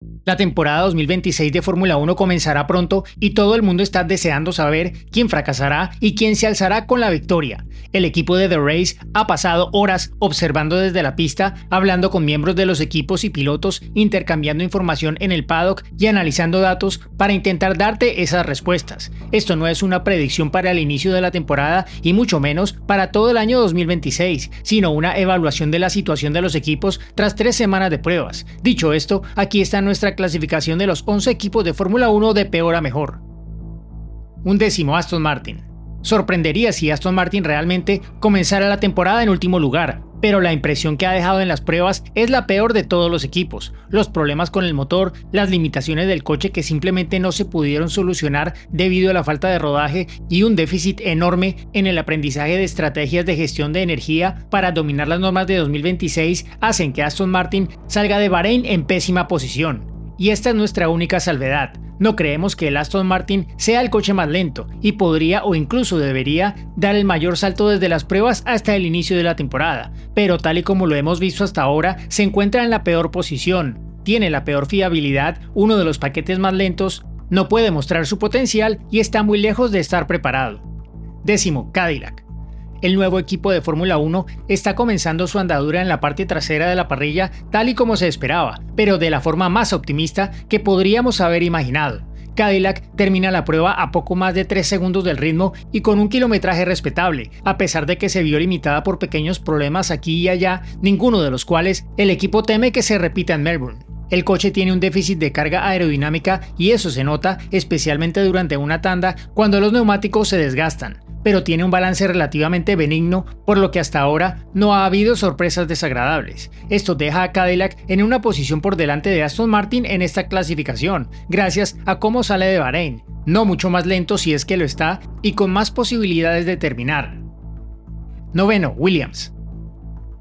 La temporada 2026 de Fórmula 1 comenzará pronto y todo el mundo está deseando saber quién fracasará y quién se alzará con la victoria. El equipo de The Race ha pasado horas observando desde la pista, hablando con miembros de los equipos y pilotos, intercambiando información en el paddock y analizando datos para intentar darte esas respuestas. Esto no es una predicción para el inicio de la temporada y mucho menos para todo el año 2026, sino una evaluación de la situación de los equipos tras 3 semanas de pruebas. Dicho esto, aquí está nuestra clasificación de los 11 equipos de Fórmula 1 de peor a mejor. 11º Aston Martin. Sorprendería si Aston Martin realmente comenzara la temporada en último lugar, pero la impresión que ha dejado en las pruebas es la peor de todos los equipos. Los problemas con el motor, las limitaciones del coche que simplemente no se pudieron solucionar debido a la falta de rodaje y un déficit enorme en el aprendizaje de estrategias de gestión de energía para dominar las normas de 2026 hacen que Aston Martin salga de Bahrein en pésima posición. Y esta es nuestra única salvedad. No creemos que el Aston Martin sea el coche más lento y podría o incluso debería dar el mayor salto desde las pruebas hasta el inicio de la temporada, pero tal y como lo hemos visto hasta ahora, se encuentra en la peor posición, tiene la peor fiabilidad, uno de los paquetes más lentos, no puede mostrar su potencial y está muy lejos de estar preparado. 10º Cadillac. El nuevo equipo de Fórmula 1 está comenzando su andadura en la parte trasera de la parrilla tal y como se esperaba, pero de la forma más optimista que podríamos haber imaginado. Cadillac termina la prueba a poco más de 3 segundos del ritmo y con un kilometraje respetable, a pesar de que se vio limitada por pequeños problemas aquí y allá, ninguno de los cuales el equipo teme que se repita en Melbourne. El coche tiene un déficit de carga aerodinámica y eso se nota especialmente durante una tanda cuando los neumáticos se desgastan, pero tiene un balance relativamente benigno, por lo que hasta ahora no ha habido sorpresas desagradables. Esto deja a Cadillac en una posición por delante de Aston Martin en esta clasificación, gracias a cómo sale de Bahrein, no mucho más lento si es que lo está y con más posibilidades de terminar. 9º Williams.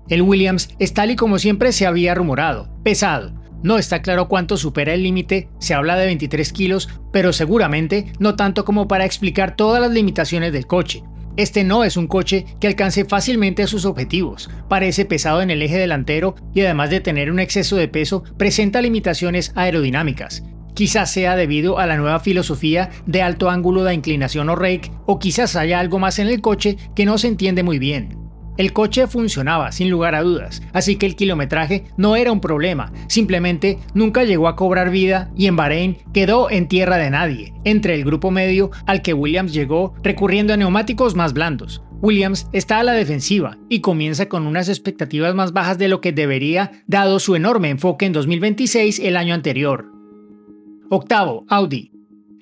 El Williams es tal y como siempre se había rumorado, pesado. No está claro cuánto supera el límite, se habla de 23 kilos, pero seguramente no tanto como para explicar todas las limitaciones del coche. Este no es un coche que alcance fácilmente sus objetivos, parece pesado en el eje delantero y además de tener un exceso de peso, presenta limitaciones aerodinámicas. Quizás sea debido a la nueva filosofía de alto ángulo de inclinación o rake, o quizás haya algo más en el coche que no se entiende muy bien. El coche funcionaba, sin lugar a dudas, así que el kilometraje no era un problema, simplemente nunca llegó a cobrar vida y en Bahrein quedó en tierra de nadie, entre el grupo medio al que Williams llegó recurriendo a neumáticos más blandos. Williams está a la defensiva y comienza con unas expectativas más bajas de lo que debería, dado su enorme enfoque en 2026 el año anterior. 8º Audi.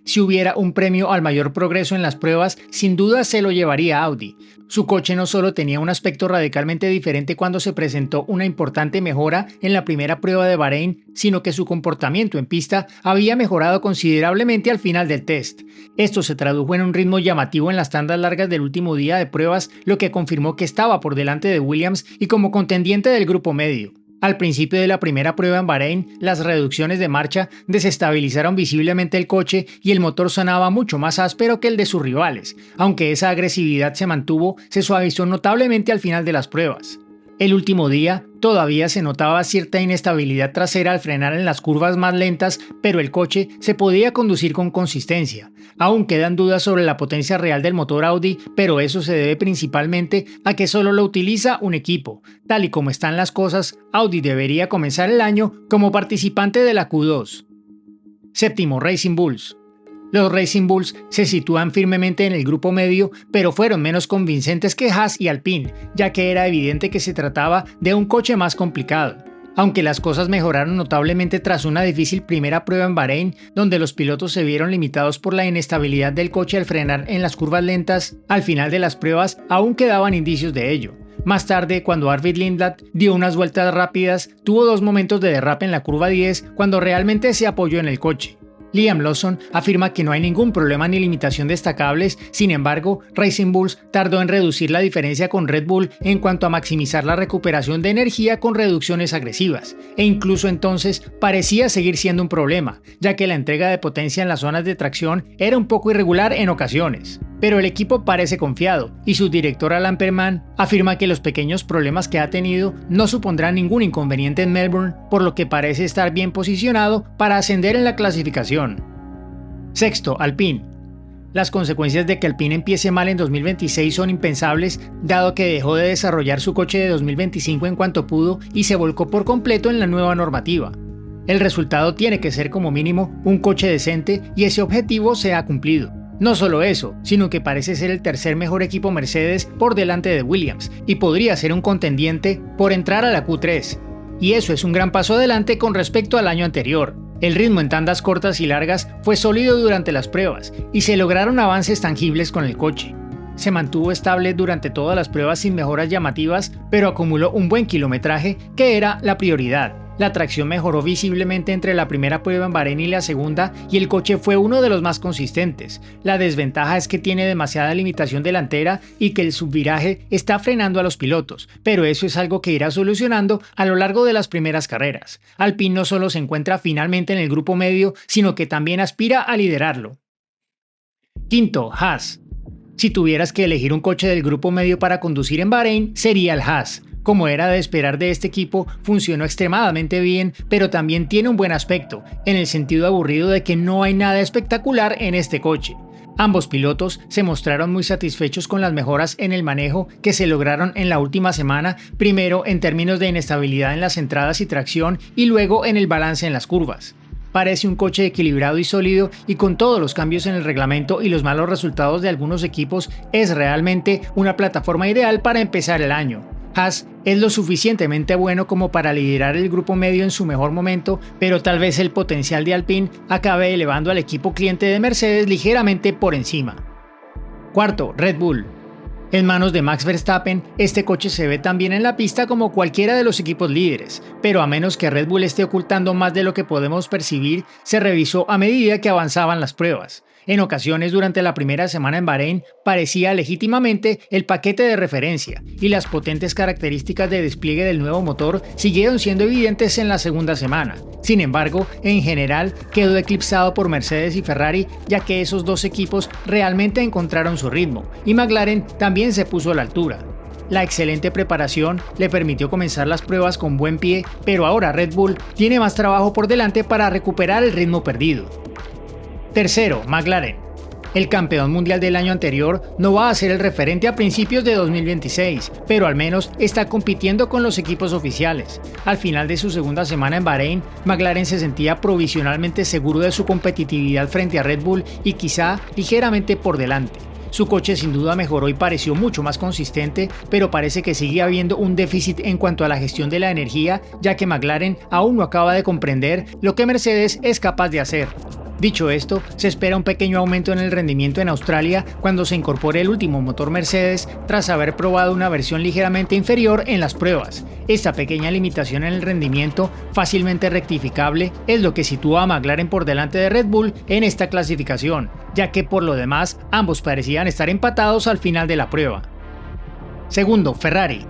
Si hubiera un premio al mayor progreso en las pruebas, sin duda se lo llevaría Audi. Su coche no solo tenía un aspecto radicalmente diferente cuando se presentó una importante mejora en la primera prueba de Bahrein, sino que su comportamiento en pista había mejorado considerablemente al final del test. Esto se tradujo en un ritmo llamativo en las tandas largas del último día de pruebas, lo que confirmó que estaba por delante de Williams y como contendiente del grupo medio. Al principio de la primera prueba en Bahrein, las reducciones de marcha desestabilizaron visiblemente el coche y el motor sonaba mucho más áspero que el de sus rivales. Aunque esa agresividad se mantuvo, se suavizó notablemente al final de las pruebas. El último día todavía se notaba cierta inestabilidad trasera al frenar en las curvas más lentas, pero el coche se podía conducir con consistencia. Aún quedan dudas sobre la potencia real del motor Audi, pero eso se debe principalmente a que solo lo utiliza un equipo. Tal y como están las cosas, Audi debería comenzar el año como participante de la Q2. 7º Racing Bulls. Los Racing Bulls se sitúan firmemente en el grupo medio, pero fueron menos convincentes que Haas y Alpine, ya que era evidente que se trataba de un coche más complicado. Aunque las cosas mejoraron notablemente tras una difícil primera prueba en Bahrein, donde los pilotos se vieron limitados por la inestabilidad del coche al frenar en las curvas lentas, al final de las pruebas aún quedaban indicios de ello. Más tarde, cuando Arvid Lindblad dio unas vueltas rápidas, tuvo 2 momentos de derrape en la curva 10 cuando realmente se apoyó en el coche. Liam Lawson afirma que no hay ningún problema ni limitación destacables, sin embargo, Racing Bulls tardó en reducir la diferencia con Red Bull en cuanto a maximizar la recuperación de energía con reducciones agresivas, e incluso entonces parecía seguir siendo un problema, ya que la entrega de potencia en las zonas de tracción era un poco irregular en ocasiones. Pero el equipo parece confiado y su director Alan Perman afirma que los pequeños problemas que ha tenido no supondrán ningún inconveniente en Melbourne, por lo que parece estar bien posicionado para ascender en la clasificación. Sexto, Alpine. Las consecuencias de que Alpine empiece mal en 2026 son impensables, dado que dejó de desarrollar su coche de 2025 en cuanto pudo y se volcó por completo en la nueva normativa. El resultado tiene que ser como mínimo un coche decente y ese objetivo se ha cumplido. No solo eso, sino que parece ser el tercer mejor equipo Mercedes por delante de Williams y podría ser un contendiente por entrar a la Q3. Y eso es un gran paso adelante con respecto al año anterior. El ritmo en tandas cortas y largas fue sólido durante las pruebas y se lograron avances tangibles con el coche. Se mantuvo estable durante todas las pruebas sin mejoras llamativas, pero acumuló un buen kilometraje que era la prioridad. La tracción mejoró visiblemente entre la primera prueba en Bahrein y la segunda y el coche fue uno de los más consistentes. La desventaja es que tiene demasiada limitación delantera y que el subviraje está frenando a los pilotos, pero eso es algo que irá solucionando a lo largo de las primeras carreras. Alpine no solo se encuentra finalmente en el grupo medio, sino que también aspira a liderarlo. Quinto, Haas. Si tuvieras que elegir un coche del grupo medio para conducir en Bahrein, sería el Haas. Como era de esperar de este equipo, funcionó extremadamente bien, pero también tiene un buen aspecto, en el sentido aburrido de que no hay nada espectacular en este coche. Ambos pilotos se mostraron muy satisfechos con las mejoras en el manejo que se lograron en la última semana, primero en términos de inestabilidad en las entradas y tracción y luego en el balance en las curvas. Parece un coche equilibrado y sólido y con todos los cambios en el reglamento y los malos resultados de algunos equipos es realmente una plataforma ideal para empezar el año. Haas es lo suficientemente bueno como para liderar el grupo medio en su mejor momento, pero tal vez el potencial de Alpine acabe elevando al equipo cliente de Mercedes ligeramente por encima. Cuarto, Red Bull. En manos de Max Verstappen, este coche se ve tan bien en la pista como cualquiera de los equipos líderes, pero a menos que Red Bull esté ocultando más de lo que podemos percibir, se revisó a medida que avanzaban las pruebas. En ocasiones durante la primera semana en Bahrein parecía legítimamente el paquete de referencia y las potentes características de despliegue del nuevo motor siguieron siendo evidentes en la segunda semana. Sin embargo, en general quedó eclipsado por Mercedes y Ferrari, ya que esos dos equipos realmente encontraron su ritmo y McLaren también se puso a la altura. La excelente preparación le permitió comenzar las pruebas con buen pie, pero ahora Red Bull tiene más trabajo por delante para recuperar el ritmo perdido. Tercero, McLaren. El campeón mundial del año anterior no va a ser el referente a principios de 2026, pero al menos está compitiendo con los equipos oficiales. Al final de su segunda semana en Bahrein, McLaren se sentía provisionalmente seguro de su competitividad frente a Red Bull y quizá ligeramente por delante. Su coche sin duda mejoró y pareció mucho más consistente, pero parece que sigue habiendo un déficit en cuanto a la gestión de la energía, ya que McLaren aún no acaba de comprender lo que Mercedes es capaz de hacer. Dicho esto, se espera un pequeño aumento en el rendimiento en Australia cuando se incorpore el último motor Mercedes tras haber probado una versión ligeramente inferior en las pruebas. Esta pequeña limitación en el rendimiento, fácilmente rectificable, es lo que sitúa a McLaren por delante de Red Bull en esta clasificación, ya que por lo demás ambos parecían estar empatados al final de la prueba. Segundo, Ferrari.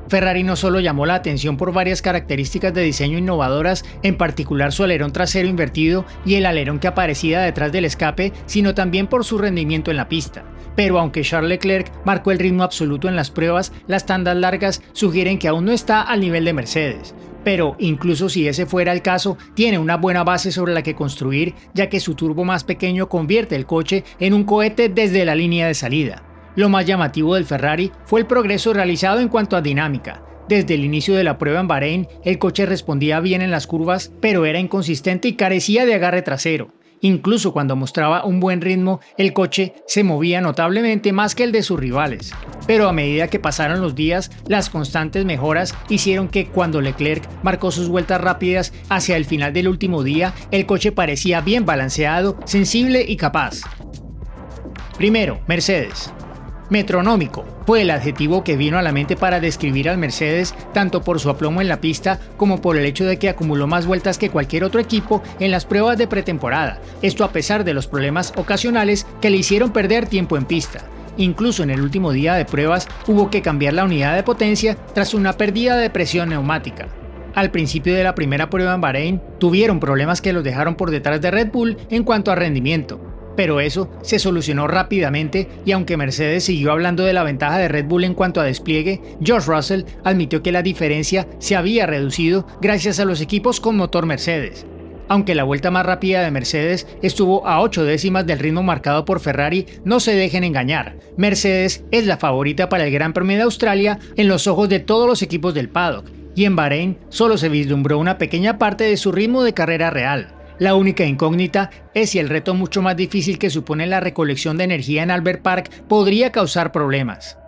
Ferrari no solo llamó la atención por varias características de diseño innovadoras, en particular su alerón trasero invertido y el alerón que aparecía detrás del escape, sino también por su rendimiento en la pista. Pero aunque Charles Leclerc marcó el ritmo absoluto en las pruebas, las tandas largas sugieren que aún no está al nivel de Mercedes. Pero incluso si ese fuera el caso, tiene una buena base sobre la que construir, ya que su turbo más pequeño convierte el coche en un cohete desde la línea de salida. Lo más llamativo del Ferrari fue el progreso realizado en cuanto a dinámica. Desde el inicio de la prueba en Bahrein, el coche respondía bien en las curvas, pero era inconsistente y carecía de agarre trasero. Incluso cuando mostraba un buen ritmo, el coche se movía notablemente más que el de sus rivales. Pero a medida que pasaron los días, las constantes mejoras hicieron que cuando Leclerc marcó sus vueltas rápidas hacia el final del último día, el coche parecía bien balanceado, sensible y capaz. Primero, Mercedes. Metronómico fue el adjetivo que vino a la mente para describir al Mercedes tanto por su aplomo en la pista como por el hecho de que acumuló más vueltas que cualquier otro equipo en las pruebas de pretemporada, esto a pesar de los problemas ocasionales que le hicieron perder tiempo en pista. Incluso en el último día de pruebas hubo que cambiar la unidad de potencia tras una pérdida de presión neumática. Al principio de la primera prueba en Bahrein, tuvieron problemas que los dejaron por detrás de Red Bull en cuanto a rendimiento. pero eso se solucionó rápidamente y aunque Mercedes siguió hablando de la ventaja de Red Bull en cuanto a despliegue, George Russell admitió que la diferencia se había reducido gracias a los equipos con motor Mercedes. Aunque la vuelta más rápida de Mercedes estuvo a 8 décimas del ritmo marcado por Ferrari, no se dejen engañar. Mercedes es la favorita para el Gran Premio de Australia en los ojos de todos los equipos del paddock, y en Bahrein solo se vislumbró una pequeña parte de su ritmo de carrera real. La única incógnita es si el reto mucho más difícil que supone la recolección de energía en Albert Park podría causar problemas.